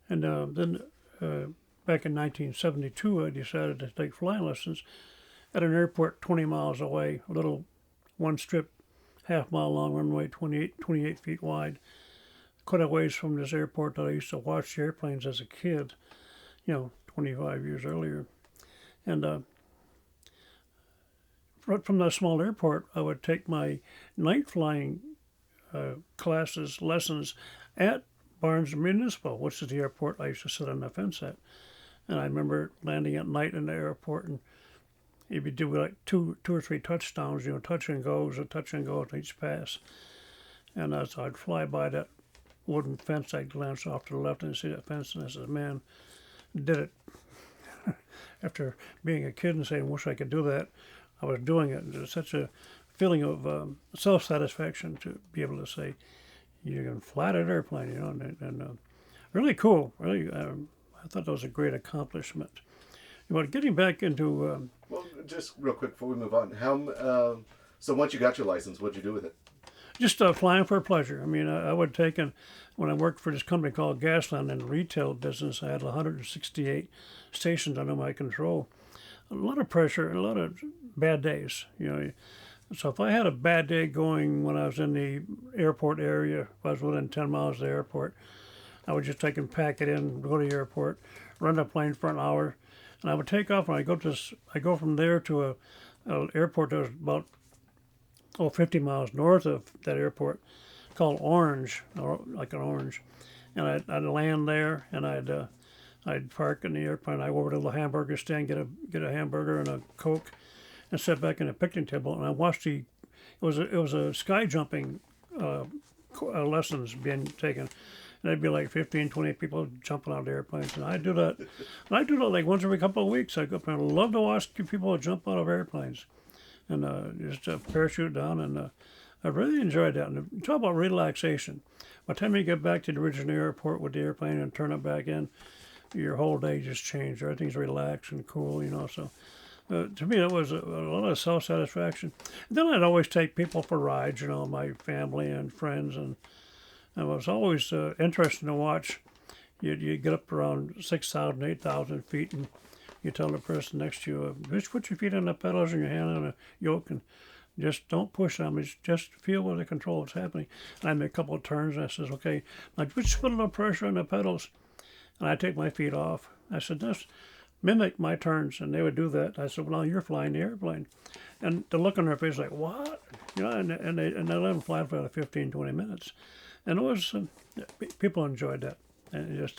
And then back in 1972, I decided to take flying lessons at an airport 20 miles away, a little one strip, half-mile long runway, 28 feet wide, quite a ways from this airport that I used to watch the airplanes as a kid, 25 years earlier. And right from that small airport, I would take my night flying lessons at Barnes Municipal, which is the airport I used to sit on the fence at. And I remember landing at night in the airport, and if you do like two or three touchdowns, touch and goes, a touch and go at each pass. And as I'd fly by that wooden fence, I'd glance off to the left and see that fence, and I said, "Man, did it." After being a kid and saying, "Wish I could do that," I was doing it. There's such a feeling of self-satisfaction to be able to say you can fly that airplane, and really cool. Really, I thought that was a great accomplishment. But getting back into Well, just real quick before we move on, so once you got your license, what'd you do with it? just flying for pleasure. I mean, I would take and when I worked for this company called Gasland in the retail business, I had 168 stations under my control. A lot of pressure, a lot of bad days. So if I had a bad day going when I was in the airport area, if I was within 10 miles of the airport, I would just take and pack it in, go to the airport, run the plane for an hour, and I would take off. And I go from there to a airport that was about 50 miles north of that airport, called Orange, or like an orange, and I'd land there, and I'd park in the airplane. I'd go over to the hamburger stand, get a hamburger and a Coke, and sit back in a picnic table, and I watched it was a sky jumping lessons being taken. And there'd be like 15, 20 people jumping out of the airplanes. And I do that. And I do that like once every couple of weeks. I go up and I love to watch people jump out of airplanes and just parachute down. And I really enjoyed that. And talk about relaxation. By the time you get back to the original airport with the airplane and turn it back in, your whole day just changed. Everything's relaxed and cool. So to me, it was a lot of self-satisfaction. And then I'd always take people for rides, my family and friends, and it was always interesting to watch. You get up around 6,000, 8,000 feet, and you tell the person next to you, just put your feet on the pedals and your hand on the yoke, and just don't push them. Just feel where the control is happening. And I make a couple of turns, and I says, okay, now just put a little pressure on the pedals. And I take my feet off. I said, just mimic my turns, and they would do that. I said, well, now you're flying the airplane. And the look on their face like, what? And they let them fly for about 15, 20 minutes. And it was, people enjoyed that. And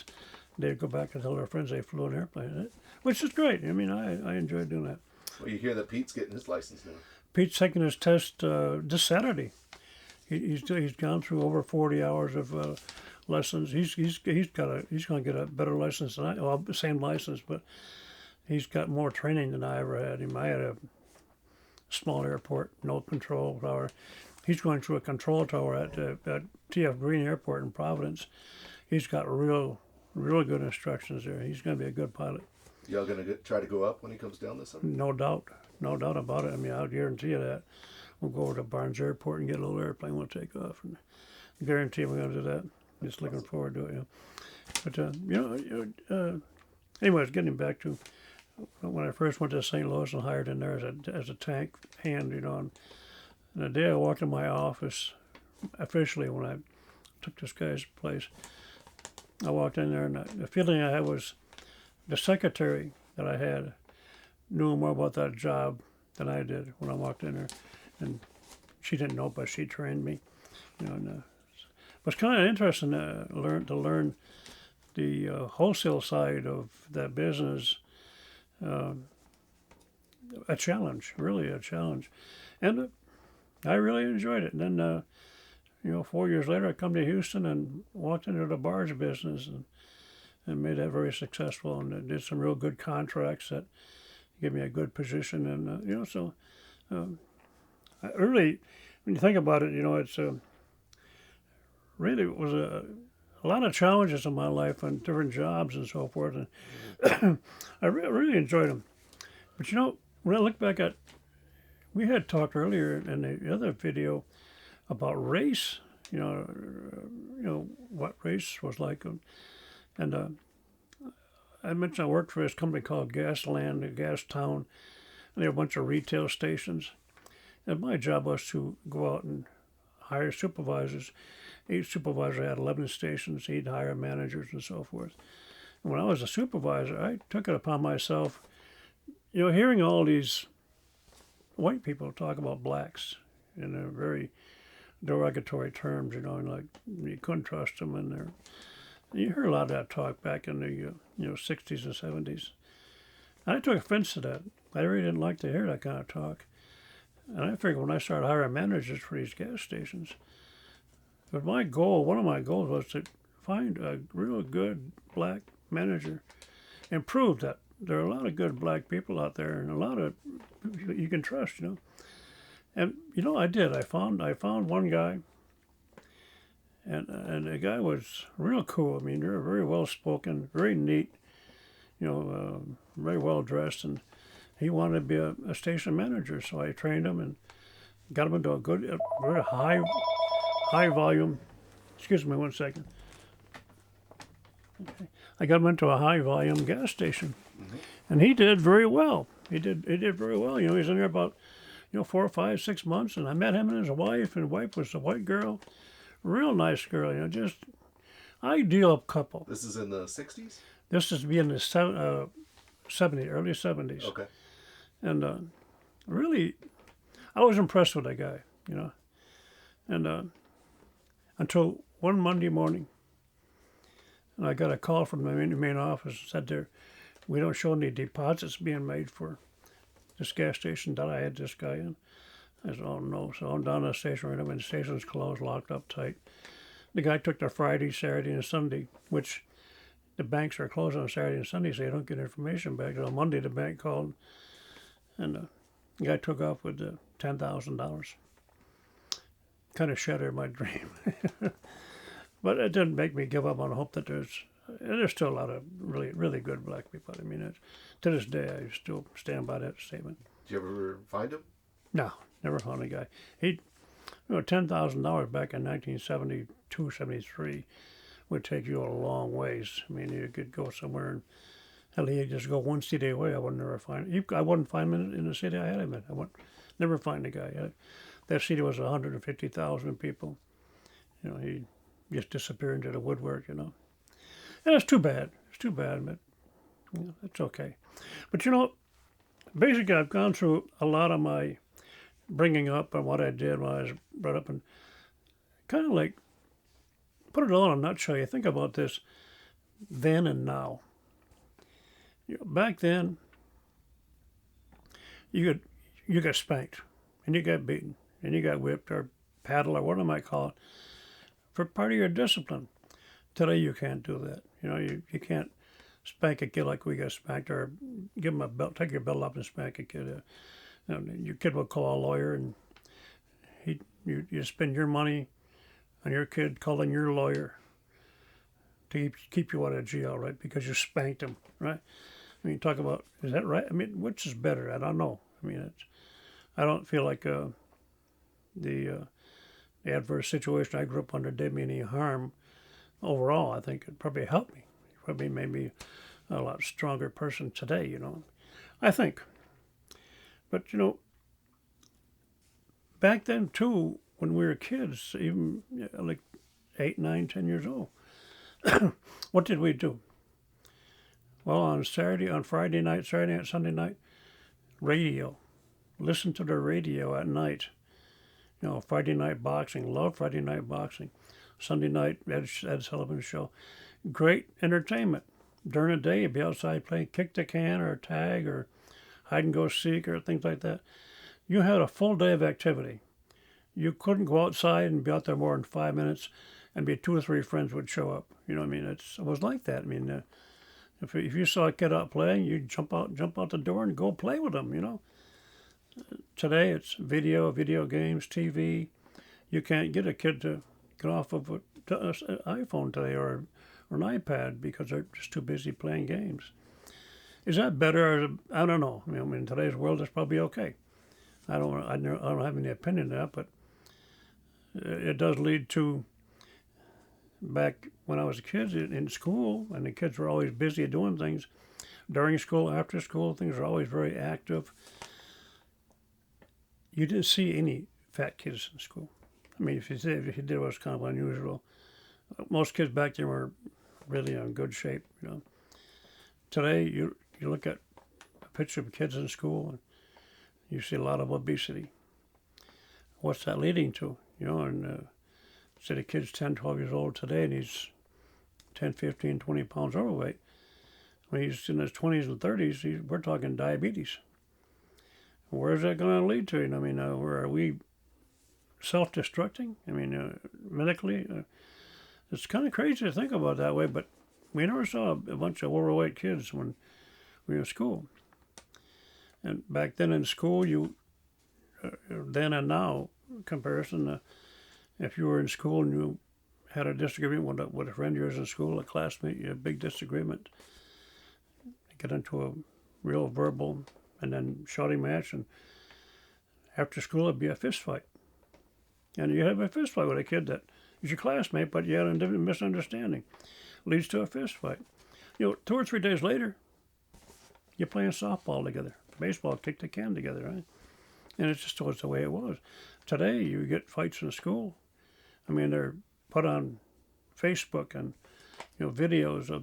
they'd go back and tell their friends they flew an airplane, which is great. I mean, I enjoyed doing that. Well, you hear that Pete's getting his license now. Pete's taking his test this Saturday. He's gone through over 40 hours of lessons. He's going to get a better license than I. Well, same license, but he's got more training than I ever had. I had a small airport, no control tower. He's going through a control tower at T.F. Green Airport in Providence. He's got real good instructions there. He's going to be a good pilot. Y'all going to try to go up when he comes down this summer? No doubt about it. I mean, I'll guarantee you that. We'll go over to Barnes Airport and get a little airplane. We'll take off, and I guarantee we're going to do that. Just looking forward to it. But anyways, getting back to when I first went to St. Louis and hired in there as a tank hand, and the day I walked in my office officially when I took this guy's place, I walked in there, and the feeling I had was the secretary that I had knew more about that job than I did when I walked in there, and she didn't know, but she trained me. And it was kind of interesting to learn the wholesale side of that business. A challenge, really a challenge, and I really enjoyed it. And then 4 years later, I come to Houston and walked into the barge business and made that very successful, and did some real good contracts that gave me a good position. And so I really, when you think about it, it's really it was a lot of challenges in my life and different jobs and so forth, and I really enjoyed them. But when I look back at, we had talked earlier in the other video about race, what race was like. And I mentioned I worked for this company called Gasland, Gas Town, and there were a bunch of retail stations. And my job was to go out and hire supervisors. Each supervisor had 11 stations. He'd hire managers and so forth. And when I was a supervisor, I took it upon myself, hearing all these white people talk about blacks in a very derogatory terms, and like you couldn't trust them, and you heard a lot of that talk back in the 60s and 70s. And I took offense to that. I really didn't like to hear that kind of talk. And I figured when I started hiring managers for these gas stations, but one of my goals was to find a real good black manager and prove that there are a lot of good black people out there and a lot of you can trust, And I did. I found one guy, and the guy was real cool. I mean, they're very well spoken, very neat, very well dressed, and he wanted to be a station manager. So I trained him and got him into a very high volume. Excuse me one second. Okay. I got him into a high volume gas station, and he did very well. He did very well. He was in there about 4, 5, 6 months, and I met him and his wife, and the wife was a white girl, real nice girl. Just ideal couple. This is in the 60s? This is in the 70s, early 70s. Okay. And really, I was impressed with that guy, And until one Monday morning, and I got a call from the main office and said we don't show any deposits being made for this gas station that I had this guy in. I said, oh no. So I'm down at the station right now, and the station's closed, locked up tight. The guy took the Friday, Saturday, and Sunday, which the banks are closed on Saturday and Sunday, so you don't get information back. So on Monday, the bank called, and the guy took off with $10,000. Kind of shattered my dream. But it didn't make me give up on hope that there's still a lot of really, really good black people. I mean, to this day, I still stand by that statement. Did you ever find him? No, never found a guy. $10,000 back in 1972, 73 would take you a long ways. I mean, you could go somewhere and hell, you just go one city away. I would never find him. I wouldn't find him in the city I had him in. I would never find the guy. That city was 150,000 people. He just disappeared into the woodwork, And it's too bad. It's too bad, but it's okay. But basically, I've gone through a lot of my bringing up and what I did when I was brought up, and kind of like put it all in a nutshell. You think about this then and now. Back then, you got spanked, and you got beaten, and you got whipped or paddled or what I might call it for part of your discipline. Today, you can't do that. You can't spank a kid like we got spanked, or give him a belt, take your belt up and spank a kid. Your kid will call a lawyer, and you spend your money on your kid calling your lawyer to keep you out of jail, right? Because you spanked him, right? I mean, talk about, is that right? I mean, which is better? I don't know. I mean, I don't feel like the adverse situation I grew up under did me any harm overall. I think it probably helped me. It probably made me a lot stronger person today, I think. But, back then, too, when we were kids, even like 8, 9, 10 years old, what did we do? Well, on Friday night, Saturday night, Sunday night, radio. Listen to the radio at night. Friday night boxing. Love Friday night boxing. Sunday night, Ed Sullivan show. Great entertainment. During the day, you'd be outside playing kick the can or tag or hide and go seek or things like that. You had a full day of activity. You couldn't go outside and be out there more than 5 minutes and be 2 or 3 friends would show up. It was like that. I mean, if you saw a kid out playing, you'd jump out the door and go play with them, Today it's video games, TV. You can't get a kid to get off of an iPhone today or an iPad because they're just too busy playing games. Is that better? I don't know. I mean, in today's world, it's probably okay. I don't have any opinion on that, but it does lead to Back when I was a kid in school, and the kids were always busy doing things during school, after school, things were always very active. You didn't see any fat kids in school. I mean, if you did, it was kind of unusual. Most kids back then were really in good shape. Today, you look at a picture of kids in school, and you see a lot of obesity. What's that leading to? And say the kid's 10, 12 years old today, and he's 10, 15, 20 pounds overweight. When he's in his 20s and 30s, we're talking diabetes. Where's that going to lead to? I mean, are we self-destructing? I mean, medically, it's kind of crazy to think about it that way, but we never saw a bunch of overweight kids when we were in school. And back then in school, then and now comparison, if you were in school and you had a disagreement with a friend of yours in school, a classmate, you had a big disagreement, get into a real verbal and then shouting match, and after school it'd be a fist fight. And you have a fist fight with a kid that is your classmate, but you had a misunderstanding. Leads to a fist fight. 2 or 3 days later, you're playing softball together, baseball, kick the can together, right? And it's just was the way it was. Today, you get fights in school. I mean, they're put on Facebook and videos of